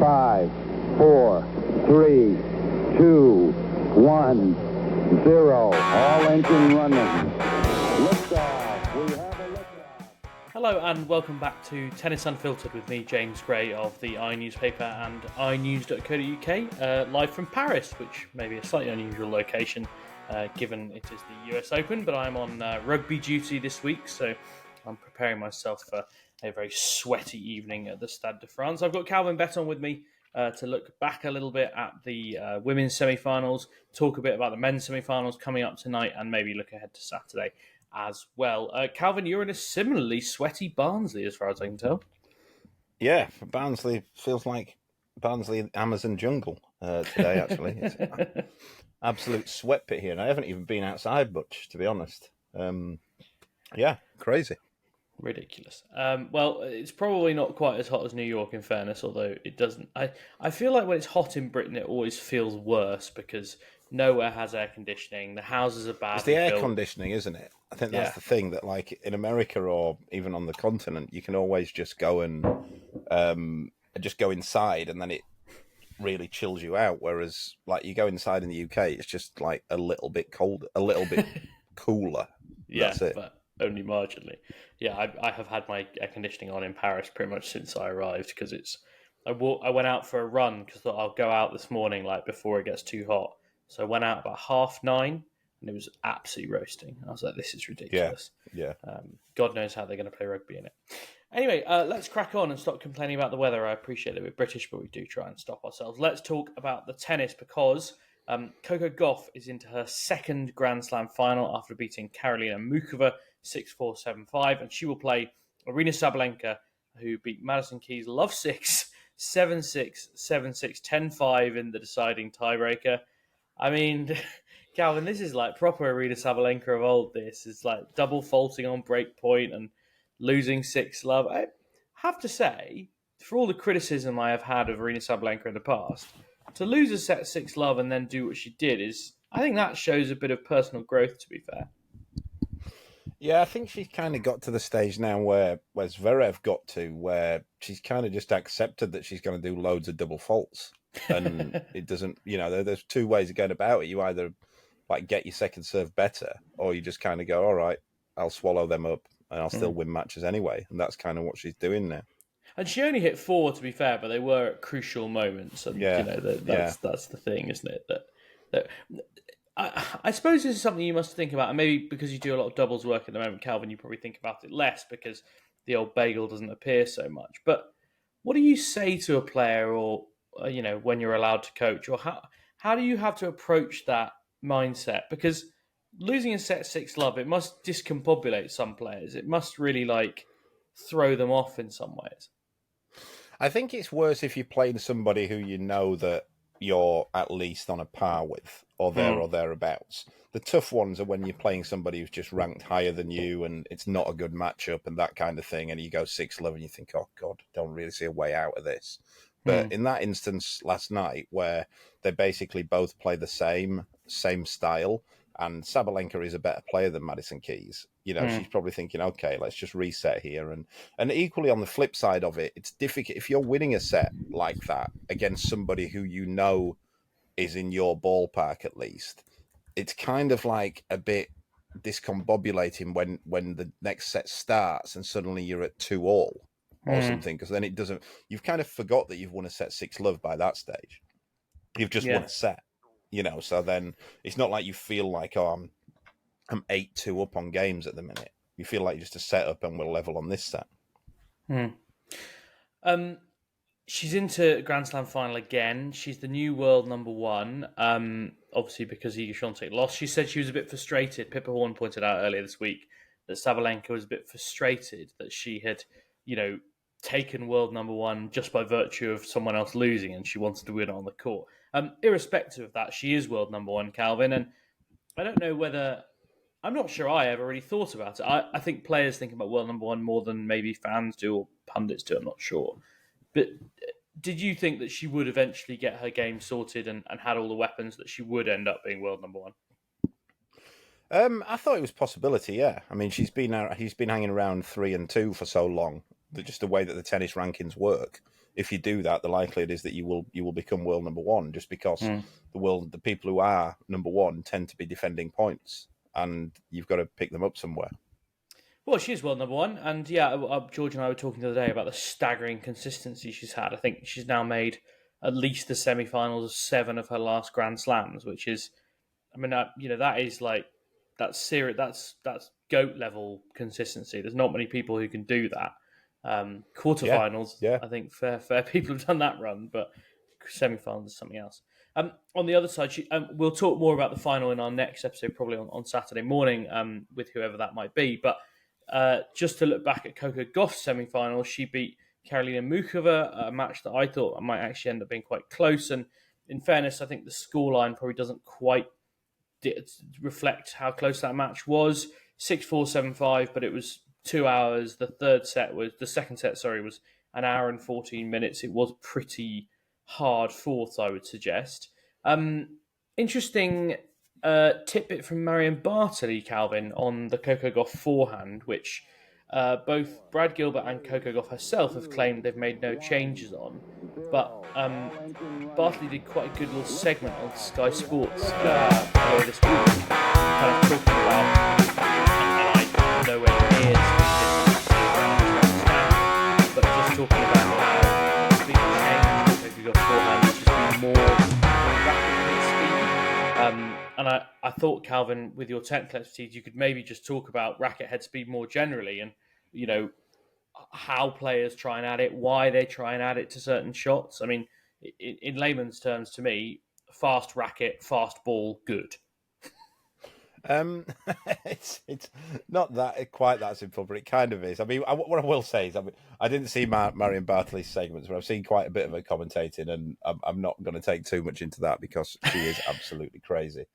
5, 4, 3, 2, 1, 0. All engine running. Liftoff. We have a liftoff. Hello and welcome back to Tennis Unfiltered with me, James Gray of the iNewspaper and iNews.co.uk, live from Paris, which may be a slightly unusual location given it is the US Open, but I'm on rugby duty this week, so I'm preparing myself for a very sweaty evening at the Stade de France. I've got Calvin Betton with me to look back a little bit at the women's semi-finals, talk a bit about the men's semi-finals coming up tonight, and maybe look ahead to Saturday as well. Calvin, you're in a similarly sweaty Barnsley, as far as I can tell. Yeah, Barnsley feels like Barnsley Amazon jungle today, actually. It's absolute sweat pit here, and I haven't even been outside much, to be honest. Yeah, crazy. Ridiculous. Well, it's probably not quite as hot as New York, in fairness, although it doesn't. I feel like when it's hot in Britain, it always feels worse because nowhere has air conditioning. The houses are bad. It's the air conditioning, isn't it? I think that's the thing, that like in America or even on the continent, you can always just go and just go inside, and then it really chills you out. Whereas like you go inside in the UK, it's just like a little bit cold, a little bit cooler. That's it. But only marginally. Yeah, I have had my air conditioning on in Paris pretty much since I arrived because I went out for a run because I thought I'll go out this morning like before it gets too hot. So I went out about 9:30 and it was absolutely roasting. I was like, this is ridiculous. Yeah. God knows how they're going to play rugby in it. Anyway, let's crack on and stop complaining about the weather. I appreciate that we're British, but we do try and stop ourselves. Let's talk about the tennis because Coco Gauff is into her second Grand Slam final after beating Karolina Muchova 6-4, 7-5, and she will play Aryna Sabalenka, who beat Madison Keys love 6, 7-6, 7-6, 10-5 in the deciding tiebreaker. I mean, Calvin, this is like proper Aryna Sabalenka of old. This is like double faulting on break point and losing 6 love. I have to say, for all the criticism I have had of Aryna Sabalenka in the past, to lose a set 6 love and then do what she did I think that shows a bit of personal growth, to be fair. Yeah, I think she's kind of got to the stage now where Zverev got to, where she's kind of just accepted that she's going to do loads of double faults. And it doesn't, there's two ways of going about it. You either like get your second serve better, or you just kind of go, all right, I'll swallow them up and I'll still win matches anyway. And that's kind of what she's doing now. And she only hit 4, to be fair, but they were at crucial moments. And, that's the thing, isn't it? That I suppose this is something you must think about. And maybe because you do a lot of doubles work at the moment, Calvin, you probably think about it less because the old bagel doesn't appear so much. But what do you say to a player or, when you're allowed to coach? Or how do you have to approach that mindset? Because losing a set 6 love, it must discombobulate some players. It must really, throw them off in some ways. I think it's worse if you're playing somebody who you know that you're at least on a par with, or there or thereabouts. The tough ones are when you're playing somebody who's just ranked higher than you and it's not a good matchup and that kind of thing, and you go 6 love and you think, oh God, don't really see a way out of this. But in that instance last night, where they basically both play the same style, and Sabalenka is a better player than Madison Keys, she's probably thinking, okay, let's just reset here. And equally on the flip side of it, it's difficult if you're winning a set like that against somebody who you know is in your ballpark at least. It's kind of like a bit discombobulating when the next set starts and suddenly you're at 2-all or something, because then it doesn't. You've kind of forgot that you've won a set 6 love by that stage. You've just won a set. So then it's not like you feel like, oh, I'm 8-2 up on games at the minute. You feel like you're just a setup and we're level on this set. She's into Grand Slam final again. She's the new world number 1, obviously because Iga Swiatek lost. She said she was a bit frustrated. Pippa Horn pointed out earlier this week that Sabalenka was a bit frustrated that she had, taken world number 1 just by virtue of someone else losing, and she wanted to win on the court. Irrespective of that, she is world number 1, Calvin, and I don't know whether... I'm not sure I ever really thought about it. I think players think about world number 1 more than maybe fans do or pundits do, I'm not sure. But did you think that she would eventually get her game sorted and had all the weapons that she would end up being world number 1? I thought it was a possibility, yeah. I mean, he's been hanging around 3 and 2 for so long. Just the way that the tennis rankings work, if you do that, the likelihood is that you will become world number one, just because the people who are number one tend to be defending points, and you've got to pick them up somewhere. Well, she is world number one, and George and I were talking the other day about the staggering consistency she's had. I think she's now made at least the semi-finals of 7 of her last Grand Slams, which is, I mean, that is like that's serious. That's GOAT level consistency. There's not many people who can do that. Quarterfinals, Yeah. I think fair people have done that run, but semi-finals is something else. On the other side, we'll talk more about the final in our next episode, probably on Saturday morning, with whoever that might be. But just to look back at Coco Gauff's semi-final, she beat Karolina Muchova, a match that I thought might actually end up being quite close. And in fairness, I think the scoreline probably doesn't quite reflect how close that match was. 6-4, 7-5, but it was 2 hours. The second set was an hour and 14 minutes. It was pretty hard fought, I would suggest. Interesting tidbit from Marion Bartley, Calvin, on the Coco Gauff forehand, which both Brad Gilbert and Coco Gauff herself have claimed they've made no changes on. But Bartley did quite a good little segment on Sky Sports earlier this week, kind of talking about, and I nowhere near but just talking about how the big change in Coco Gauff's forehand has just been more rapid speed. And I thought, Calvin, with your technical expertise, you could maybe just talk about racket head speed more generally, and how players try and add it, why they try and add it to certain shots. I mean, in layman's terms, to me, fast racket, fast ball, good. It's not that quite that simple, but it kind of is. I mean, what I will say is, I didn't see Marion Bartley's segments, but I've seen quite a bit of her commentating, and I'm not going to take too much into that because she is absolutely crazy.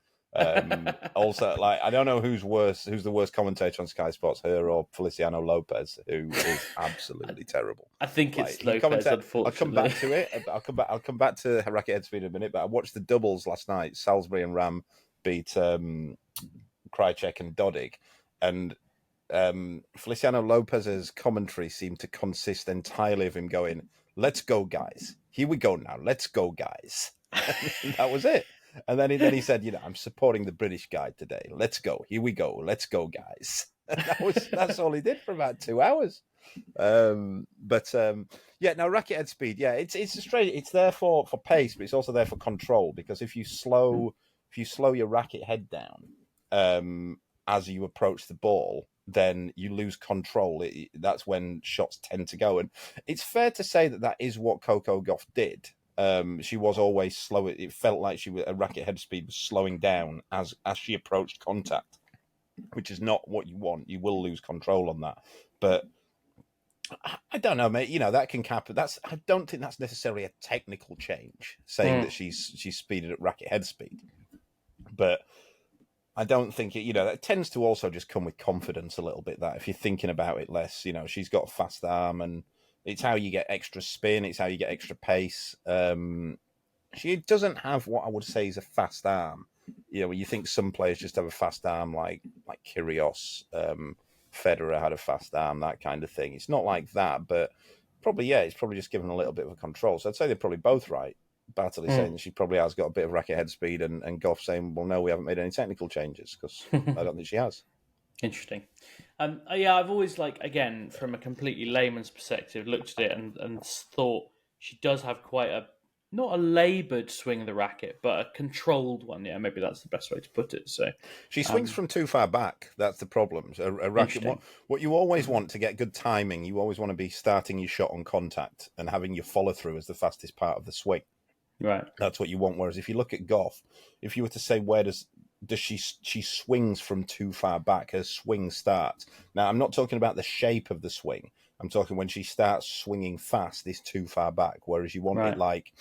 Also, like, I don't know who's the worst commentator on Sky Sports, her or Feliciano Lopez, who is absolutely terrible. I think it's Lopez, unfortunately. I'll come back to it. I'll come back to racket head speed in a minute, but I watched the doubles last night. Salisbury and Ram beat Krajicek and Dodig, and Feliciano Lopez's commentary seemed to consist entirely of him going, "Let's go, guys. Here we go now. Let's go, guys." That was it. And then he said, "I'm supporting the British guy today. Let's go. Here we go. Let's go, guys." And that's all he did for about 2 hours. Now racket head speed, it's there for pace, but it's also there for control, because if you slow your racket head down as you approach the ball, then you lose control. That's when shots tend to go. And it's fair to say that is what Coco Gauff did. She was always slow. It felt like her racket head speed was slowing down as she approached contact, which is not what you want. You will lose control on that. But I don't know, mate. That can happen. I don't think that's necessarily a technical change, saying that she's speeded at racket head speed. But I don't think it. That tends to also just come with confidence a little bit. That if you're thinking about it less, she's got a fast arm, and it's how you get extra spin. It's how you get extra pace. She doesn't have what I would say is a fast arm. You think some players just have a fast arm, like Kyrgios, Federer had a fast arm, that kind of thing. It's not like that, but it's probably just given a little bit of a control. So I'd say they're probably both right. Bartley saying that she probably has got a bit of racket head speed, and Gauff saying, well, no, we haven't made any technical changes, because I don't think she has. Interesting. I've always, again, from a completely layman's perspective, looked at it and thought she does have quite not a laboured swing of the racket, but a controlled one. Yeah, maybe that's the best way to put it. So she swings from too far back. That's the problem. A racket. What you always want to get good timing, you always want to be starting your shot on contact and having your follow through as the fastest part of the swing. Right. That's what you want. Whereas if you look at Gauff, if you were to say where does she swings from too far back, her swing starts. Now, I'm not talking about the shape of the swing. I'm talking when she starts swinging fast, is too far back. Whereas you want it like,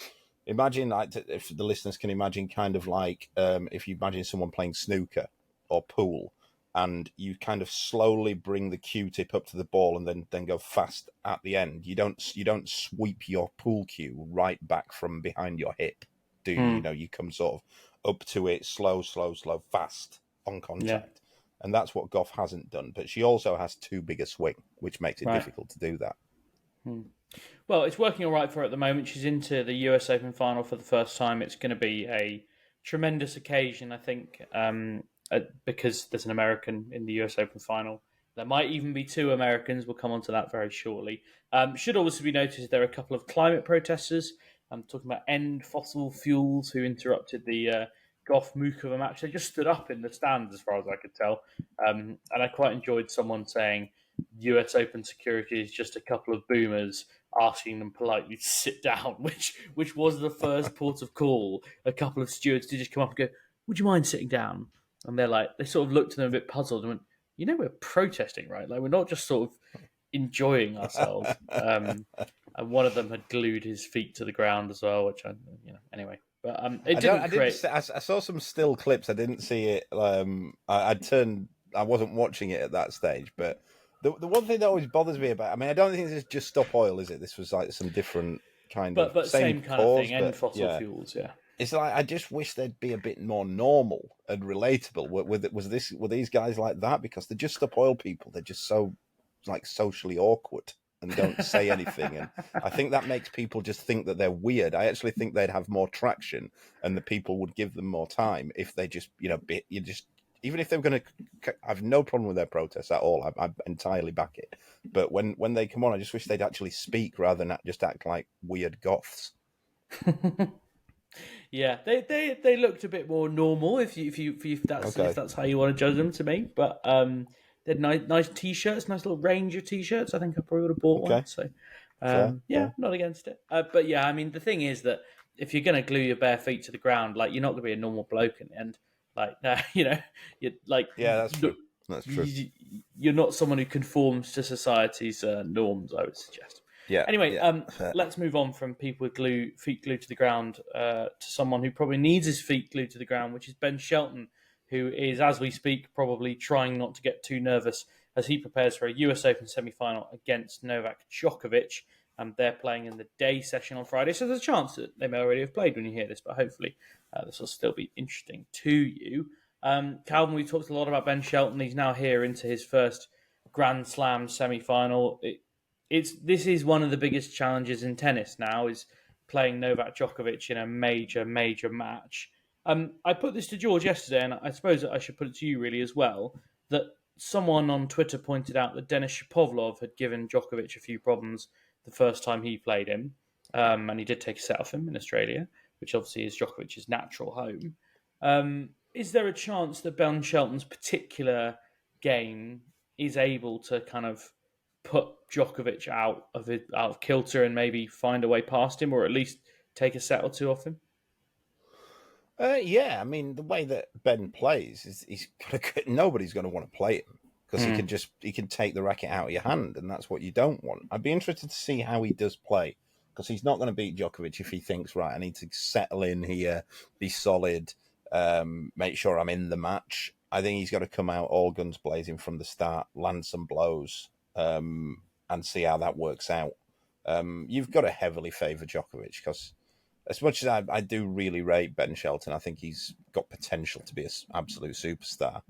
imagine, if the listeners can imagine, kind of like if you imagine someone playing snooker or pool, and you kind of slowly bring the Q-tip up to the ball and then go fast at the end. You don't sweep your pool cue right back from behind your hip, do you? You come sort of up to it, slow, fast on contact. Yeah. And that's what Gauff hasn't done. But she also has too big a swing, which makes it difficult to do that. Well, it's working all right for her at the moment. She's into the US Open final for the first time. It's going to be a tremendous occasion, I think, because there's an American in the US Open final. There might even be two Americans. We'll come on to that very shortly. Should also be noticed there are a couple of climate protesters. I'm talking about End Fossil Fuels, who interrupted the Goff Mukova match. They just stood up in the stands, as far as I could tell. And I quite enjoyed someone saying US Open security is just a couple of boomers asking them politely to sit down, which was the first port of call. A couple of stewards did just come up and go, "Would you mind sitting down?" And they sort of looked at them a bit puzzled and went, we're protesting, right? Like, we're not just sort of enjoying ourselves. And one of them had glued his feet to the ground as well, which anyway. But I saw some still clips. I didn't see it. I wasn't watching it at that stage, but the one thing that always bothers me about, I mean, I don't think this is just Stop Oil, is it? This was like some different kind of same kind cause, of thing, and fossil fuels, yeah. It's like, I just wish they'd be a bit more normal and relatable. Were these guys like that? Because they're just Stop Oil people. They're just so like socially awkward and don't say anything. And I think that makes people just think that they're weird. I actually think they'd have more traction and the people would give them more time if they just, even if they were going to, I have no problem with their protests at all. I entirely back it. But when they come on, I just wish they'd actually speak rather than just act like weird goths. Yeah, they looked a bit more normal if that's how you want to judge them, to me. But they had nice t-shirts, nice little range of t-shirts. I think I probably would have bought one. So fair. Not against it. But yeah, I mean, the thing is that if you're going to glue your bare feet to the ground, like, you're not going to be a normal bloke in the end. Like, you're like, that's true. That's true. You're not someone who conforms to society's norms, I would suggest. Yeah. Anyway, let's move on from people with feet glued to the ground to someone who probably needs his feet glued to the ground, which is Ben Shelton, who is, as we speak, probably trying not to get too nervous as he prepares for a US Open semi-final against Novak Djokovic. They're playing in the day session on Friday, so there's a chance that they may already have played when you hear this, but hopefully this will still be interesting to you. Calvin, we talked a lot about Ben Shelton. He's now here into his first Grand Slam semi-final. This is one of the biggest challenges in tennis now, is playing Novak Djokovic in a major, major match. I put this to George yesterday, and I suppose I should put it to you really as well, that someone on Twitter pointed out that Denis Shapovalov had given Djokovic a few problems the first time he played him, and he did take a set off him in Australia, which obviously is Djokovic's natural home. Is there a chance that Ben Shelton's particular game is able to kind of put Djokovic out of kilter and maybe find a way past him, or at least take a set or two off him? Yeah, I mean, the way that Ben plays is nobody's going to want to play him because he can take the racket out of your hand, and that's what you don't want. I'd be interested to see how he does play, because he's not going to beat Djokovic if he thinks, right, I need to settle in here, be solid, make sure I'm in the match. I think he's got to come out all guns blazing from the start, land some blows, and see how that works out. You've got to heavily favour Djokovic, because as much as I do really rate Ben Shelton, I think he's got potential to be an absolute superstar.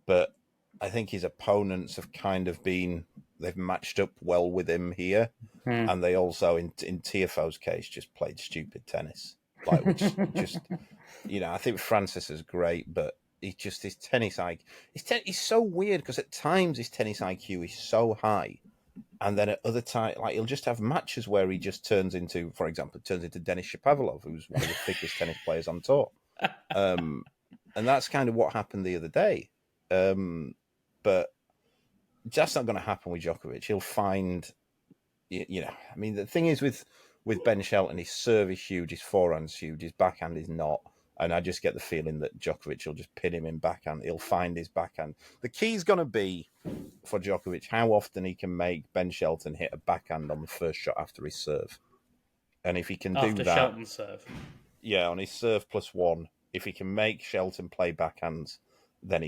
But I think his opponents have kind of they've matched up well with him here. And they also, in Tiafoe's case, just played stupid tennis. Like, which just, I think Francis is great, but his tennis IQ, he's so weird, because at times his tennis IQ is so high. And then at other times, like, he'll just have matches where he just turns into Denis Shapovalov, who's one of the thickest tennis players on tour. And that's kind of what happened the other day. But that's not going to happen with Djokovic. He'll find, I mean, the thing is with Ben Shelton, his serve is huge, his forehand's huge, his backhand is not. And I just get the feeling that Djokovic will just pin him in backhand. He'll find his backhand. The key's going to be, for Djokovic, how often he can make Ben Shelton hit a backhand on the first shot after his serve. And if he can do that... After Shelton's serve. Yeah, on his serve +1. If he can make Shelton play backhands, then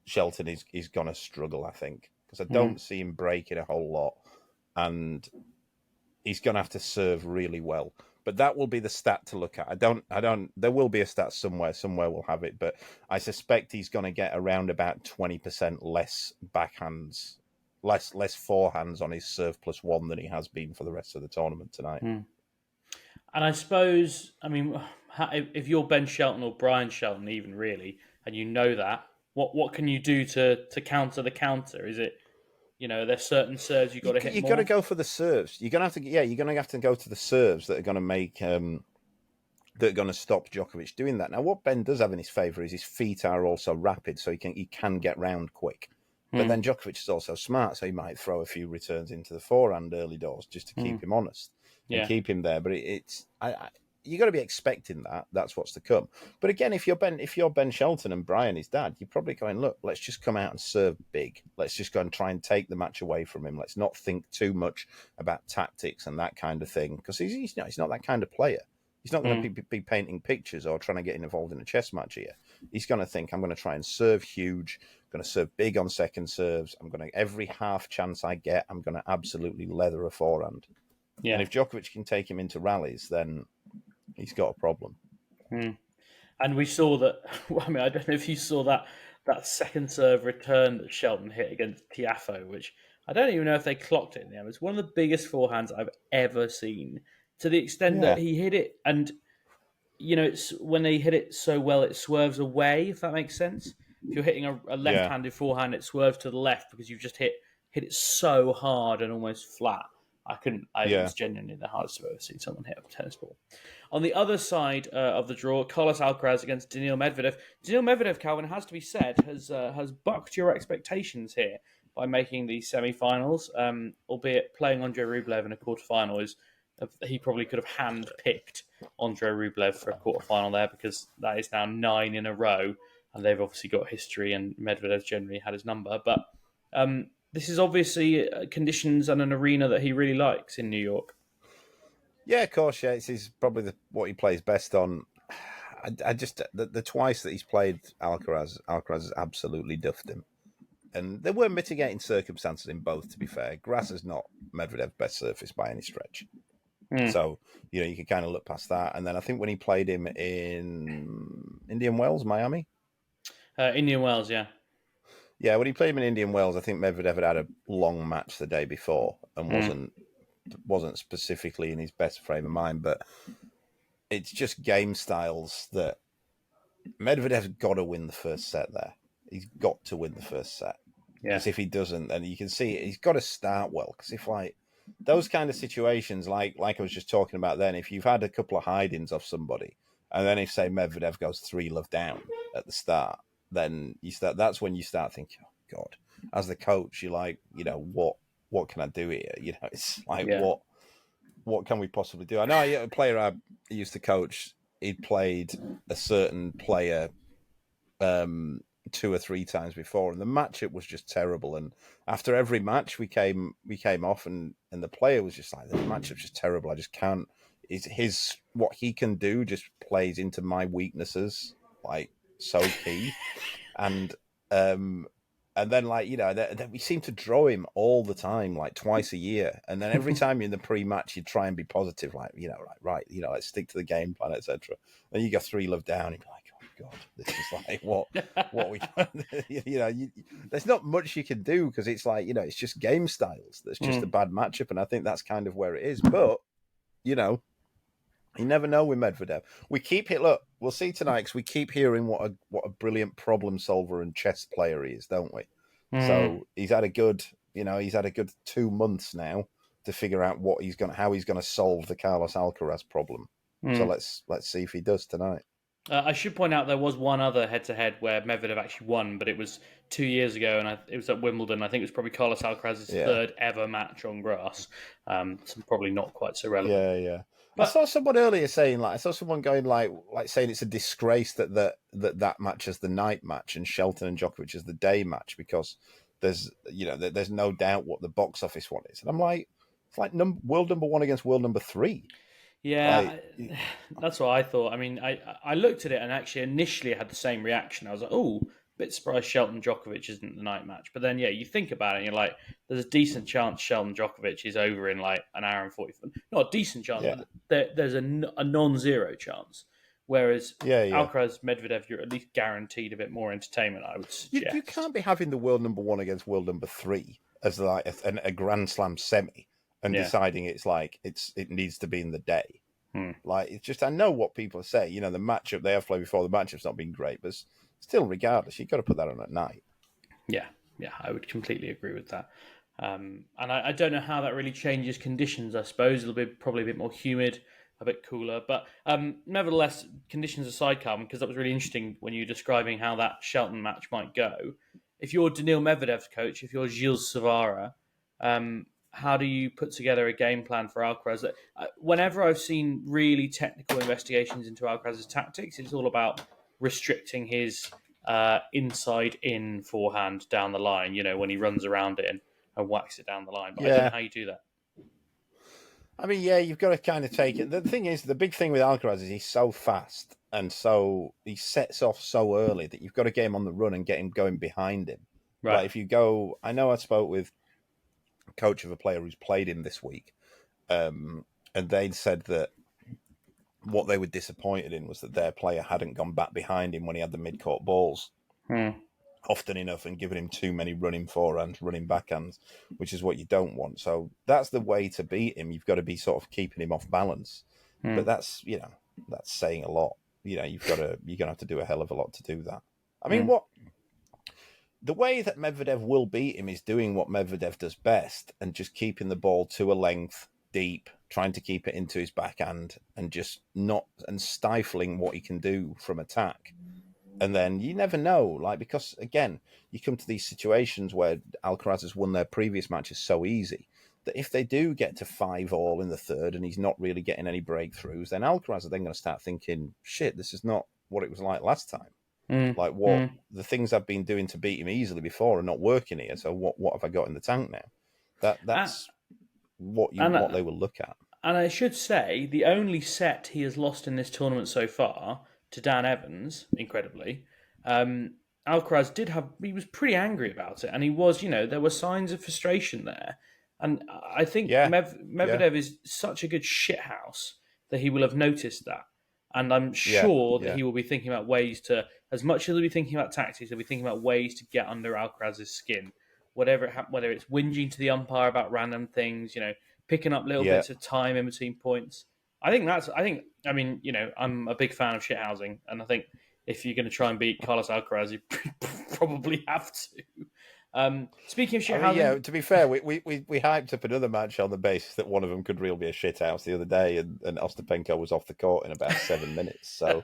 Shelton is going to struggle, I think. Because I don't see him breaking a whole lot. And he's going to have to serve really well. But that will be the stat to look at. There will be a stat somewhere will have it, but I suspect he's going to get around about 20% less backhands less forehands on his serve +1 than he has been for the rest of the tournament tonight. And I suppose, I mean, if you're Ben Shelton or Brian Shelton, even really, and you know that, what can you do to counter the counter? Is it, there's certain serves you've got to hit more? You've got to go for the serves. You're going to have to go to the serves that are going to make that are going to stop Djokovic doing that. Now, what Ben does have in his favour is his feet are also rapid, so he can get round quick. But then Djokovic is also smart, so he might throw a few returns into the forehand early doors just to keep him honest and keep him there. But you got to be expecting that. That's what's to come. But again, if you're Ben Shelton and Brian, his dad, you're probably going, look, let's just come out and serve big. Let's just go and try and take the match away from him. Let's not think too much about tactics and that kind of thing, because he's not that kind of player. He's not going to be painting pictures or trying to get involved in a chess match here. He's going to think, I'm going to try and serve huge, I'm going to serve big on second serves. Every half chance I get, I'm going to absolutely leather a forehand. Yeah. And if Djokovic can take him into rallies, then he's got a problem. And we saw that, I mean, I don't know if you saw that second serve return that Shelton hit against Tiafoe, which I don't even know if they clocked it in the end. It's one of the biggest forehands I've ever seen, to the extent that he hit it, and it's when they hit it so well, it swerves away, if that makes sense. If you're hitting a left-handed forehand, it swerves to the left because you've just hit it so hard and almost flat. It was genuinely the hardest I've ever seen someone hit a tennis ball. On the other side of the draw, Carlos Alcaraz against Daniil Medvedev. Daniil Medvedev, Calvin, has to be said, has bucked your expectations here by making the semi-finals, albeit playing Andrei Rublev in a quarterfinal he probably could have hand-picked Andrei Rublev for a quarterfinal there, because that is now 9 in a row, and they've obviously got history, and Medvedev generally had his number. But this is obviously conditions and an arena that he really likes in New York. Yeah, of course, yeah. It's probably what he plays best on. I just, the twice that he's played Alcaraz has absolutely duffed him. And there were mitigating circumstances in both, to be fair. Grass is not Medvedev's best surface by any stretch. So, you can kind of look past that. And then I think when he played him in Indian Wells, Miami? Indian Wells, yeah. Yeah, when he played him in Indian Wells, I think Medvedev had a long match the day before and wasn't specifically in his best frame of mind. But it's just game styles that Medvedev's got to win the first set there. He's got to win the first set. Because if he doesn't, then you can see he's got to start well. Because if those kind of situations, like I was just talking about then, if you've had a couple of hide-ins off somebody, and then if, say, Medvedev goes 3-love down at the start, then that's when you start thinking, oh, God, as the coach, you're like, what can I do here? It's like, what can we possibly do? I know a player I used to coach, he'd played a certain player 2 or 3 times before, and the matchup was just terrible. And after every match, we came off, and the player was just like, the matchup's just terrible. I just can't. What he can do just plays into my weaknesses, like so key. And then we seem to draw him all the time, like twice a year. And then every time you're in the pre-match, you try and be positive, like, let's stick to the game plan, etc. Then you go 3-love down, and you're like, God, this is like what we, there's not much you can do, because it's like, it's just game styles. That's just a bad matchup. And I think that's kind of where it is. But, you never know with Medvedev. We'll see tonight, because we keep hearing what a brilliant problem solver and chess player he is, don't we? So he's had a good 2 months now to figure out how he's going to solve the Carlos Alcaraz problem. So let's see if he does tonight. I should point out there was one other head-to-head where Medvedev actually won, but it was 2 years ago, and it was at Wimbledon. I think it was probably Carlos Alcaraz's third ever match on grass. So probably not quite so relevant. Yeah. But I saw someone earlier saying, going saying it's a disgrace that match is the night match and Shelton and Djokovic is the day match, because there's no doubt what the box office one is. And I'm like, it's like world number 1 against world number 3. Yeah, that's what I thought. I mean, I looked at it and actually initially had the same reaction. I was like, oh, a bit surprised Shelton Djokovic isn't the night match. But then, you think about it and you're like, there's a decent chance Shelton Djokovic is over in like an hour and 40. Not a decent chance, but there's a non-zero chance. Whereas Alcaraz, Medvedev, you're at least guaranteed a bit more entertainment, I would suggest. You can't be having the world number 1 against world number 3 as like a Grand Slam semi and deciding it needs to be in the day. Like, it's just, I know what people say. You know, the matchup they have played before, the matchup's not been great, but still, regardless, you've got to put that on at night. Yeah, I would completely agree with that. And I don't know how that really changes conditions. I suppose it'll be probably a bit more humid, a bit cooler. But nevertheless, conditions aside, Calvin, because that was really interesting when you were describing how that Shelton match might go. If you're Daniil Medvedev's coach, if you're Gilles Savara, how do you put together a game plan for Alcaraz? Whenever I've seen really technical investigations into Alcaraz's tactics, it's all about restricting his inside-in forehand down the line, you know, when he runs around it and whacks it down the line. But I don't know how you do that. I mean, yeah, you've got to kind of take it. The thing is, the big thing with Alcaraz is he's so fast, and so he sets off so early that you've got to get him on the run and get him going behind him. Right. Like, if you go... I know I spoke with coach of a player who's played him this week, and they'd said that what they were disappointed in was that their player hadn't gone back behind him when he had the mid-court balls often enough and given him too many running forehands, running backhands, which is what you don't want. So that's the way to beat him. You've got to be sort of keeping him off balance. But that's, you know, that's saying a lot. You know, you're going to have to do a hell of a lot to do that. I mean, the way that Medvedev will beat him is doing what Medvedev does best and just keeping the ball to a length, deep, trying to keep it into his backhand and just stifling what he can do from attack. And then you never know, like, because again, you come to these situations where Alcaraz has won their previous matches so easy that if they do get to 5-all in the third and he's not really getting any breakthroughs, then Alcaraz are then going to start thinking, shit, this is not what it was like last time. Like, the things I've been doing to beat him easily before are not working here. So what have I got in the tank now? That's what they will look at. And I should say, the only set he has lost in this tournament so far to Dan Evans, incredibly, Alcaraz he was pretty angry about it, and he was, you know, there were signs of frustration there. And I think Medvedev is such a good shithouse that he will have noticed that. And I'm sure that he will be thinking about ways to, as much as he'll be thinking about tactics, he'll be thinking about ways to get under Alcaraz's skin. Whether it's whinging to the umpire about random things, you know, picking up little bits of time in between points. I mean, you know, I'm a big fan of shithousing, and I think if you're going to try and beat Carlos Alcaraz, you probably have to. Speaking of shithousing, to be fair, we hyped up another match on the basis that one of them could really be a shithouse the other day, and Ostapenko was off the court in about 7 minutes. So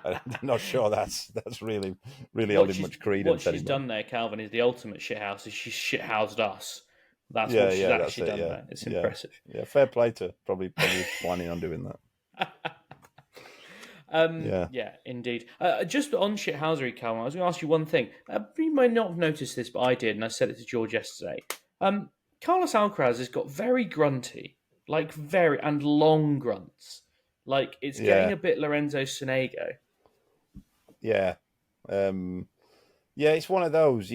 I'm not sure that's really holding much credence. What she's done there, Calvin, is the ultimate shithouse. Is she's shithoused us. That's what she's actually done there. It's impressive. Yeah, fair play to probably planning on doing that. Yeah, indeed. Just on shithousery, Calvin, I was going to ask you one thing. You may not have noticed this, but I did, and I said it to George yesterday. Carlos Alcaraz has got very grunty, and long grunts. Like, it's getting a bit Lorenzo Sonego. Yeah. It's one of those.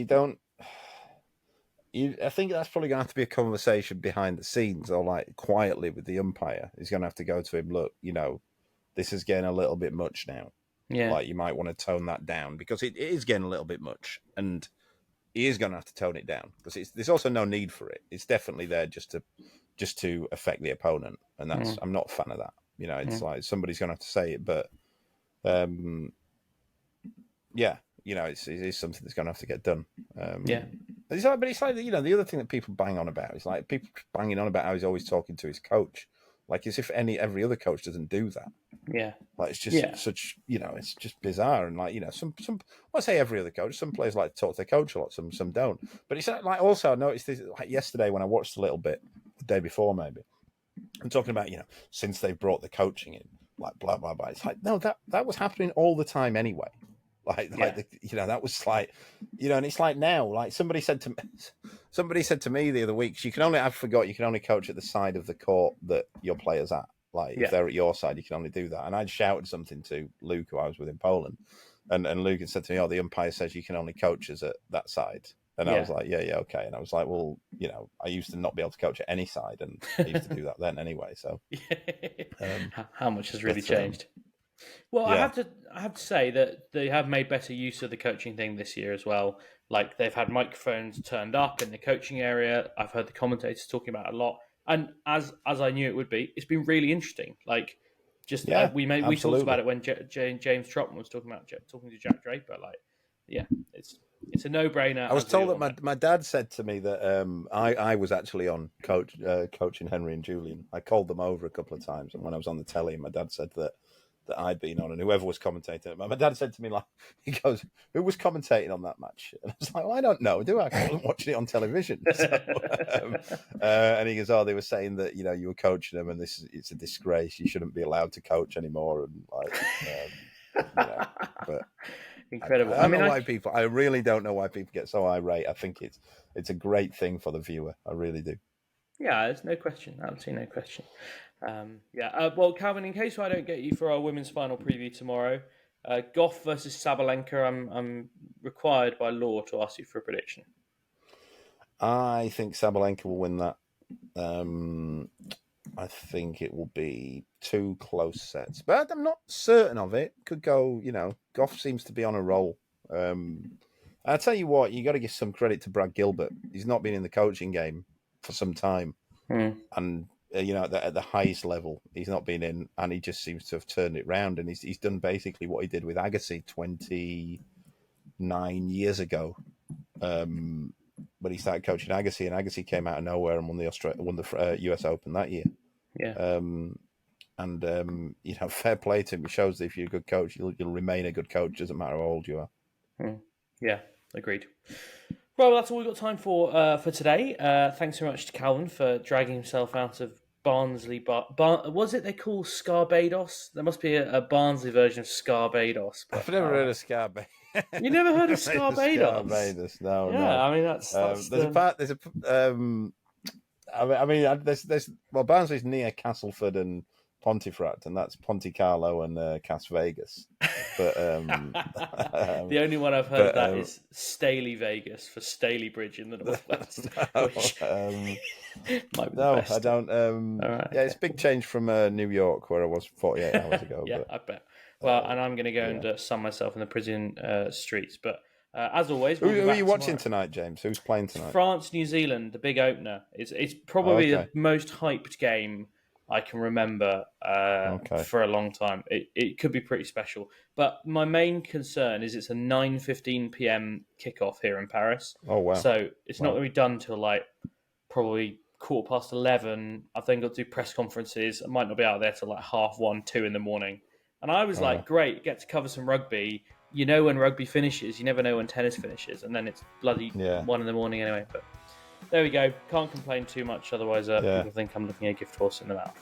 I think that's probably going to have to be a conversation behind the scenes or like quietly with the umpire. He's going to have to go to him, look, you know, this is getting a little bit much now. Yeah. Like, you might want to tone that down because it is getting a little bit much, and he is going to have to tone it down because there's also no need for it. It's definitely there just to affect the opponent, and that's I'm not a fan of that. You know, it's like somebody's going to have to say it, but you know, it is something that's going to have to get done. It's like, you know, the other thing that people bang on about is like people banging on about how he's always talking to his coach, like as if every other coach doesn't do that. Yeah, like it's just such, you know, it's just bizarre. And like, you know, some I say every other coach, some players like to talk to their coach a lot, some don't. But it's like, also I noticed this like yesterday when I watched a little bit, the day before maybe, I'm talking about, you know, since they've brought the coaching in, like blah blah blah. It's like, no, that was happening all the time anyway. You know, that was like, you know, and it's like now, like somebody said to me the other week, you can only coach at the side of the court that your player's at. Like if they're at your side, you can only do that. And I'd shouted something to Luke, who I was with in Poland, and Luke had said to me, "Oh, the umpire says you can only coach us at that side." And I was like, yeah, okay. And I was like, well, you know, I used to not be able to coach at any side, and I used to do that then anyway. So, how much has really changed? Well, I have to say that they have made better use of the coaching thing this year as well. Like they've had microphones turned up in the coaching area. I've heard the commentators talking about it a lot, and as I knew it would be, it's been really interesting. Like just we talked about it when James Trotman was talking to Jack Draper. Like, yeah, it's a no-brainer. I was told that my dad said to me that I was actually on coaching Henry and Julian. I called them over a couple of times, and when I was on the telly, my dad said that I'd been on, and whoever was commentating. My dad said to me, like, he goes, "Who was commentating on that match?" And I was like, "Well, I don't know, do I? I wasn't watching it on television." So, and he goes, "Oh, they were saying that you were coaching them, and it's a disgrace. You shouldn't be allowed to coach anymore." And like, but incredible. I don't know why people. I really don't know why people get so irate. I think it's a great thing for the viewer. I really do. Yeah, there's no question. Absolutely no question. Well, Calvin, in case I don't get you for our women's final preview tomorrow, Gauff versus Sabalenka, I'm required by law to ask you for a prediction. I think Sabalenka will win that. I think it will be 2 close sets, but I'm not certain of it. Could go, Gauff seems to be on a roll. I'll tell you what, you got to give some credit to Brad Gilbert. He's not been in the coaching game for some time. And at the highest level, he's not been in, and he just seems to have turned it round. And he's done basically what he did with Agassi 29 years ago, when he started coaching Agassi, and Agassi came out of nowhere and won the US Open that year. Yeah. Fair play to him. It shows that if you're a good coach, you'll remain a good coach. Doesn't matter how old you are. Yeah, agreed. Well, that's all we've got time for today. Thanks very much to Calvin for dragging himself out of Barnsley. Was it they call Scarbados? There must be a Barnsley version of Scarbados. I've never heard of Scarbados. You never heard of Scarbados? Scarbados, no. Yeah, I mean that's Barnsley's near Castleford and Pontefract, and that's Ponte Carlo and Cas Vegas. But the only one I've heard of that is Staley Vegas for Staley Bridge in the northwest. I don't. Right. Yeah, it's a big change from New York, where I was 48 hours ago. Yeah, I bet. Well, and I'm going to go and sun myself in the prison streets. But as always, who are you watching tonight, James? Who's playing tonight? France, New Zealand, the big opener. It's probably the most hyped game I can remember for a long time. It could be pretty special. But my main concern is it's a 9:15 p.m. kickoff here in Paris. Oh, wow. So it's not going to be done till probably 11:15. I've then got to do press conferences. I might not be out there till 1:30, 2 in the morning. And I was great, get to cover some rugby. You know when rugby finishes. You never know when tennis finishes. And then it's bloody 1 in the morning anyway. But there we go. Can't complain too much. Otherwise, people think I'm looking a gift horse in the mouth.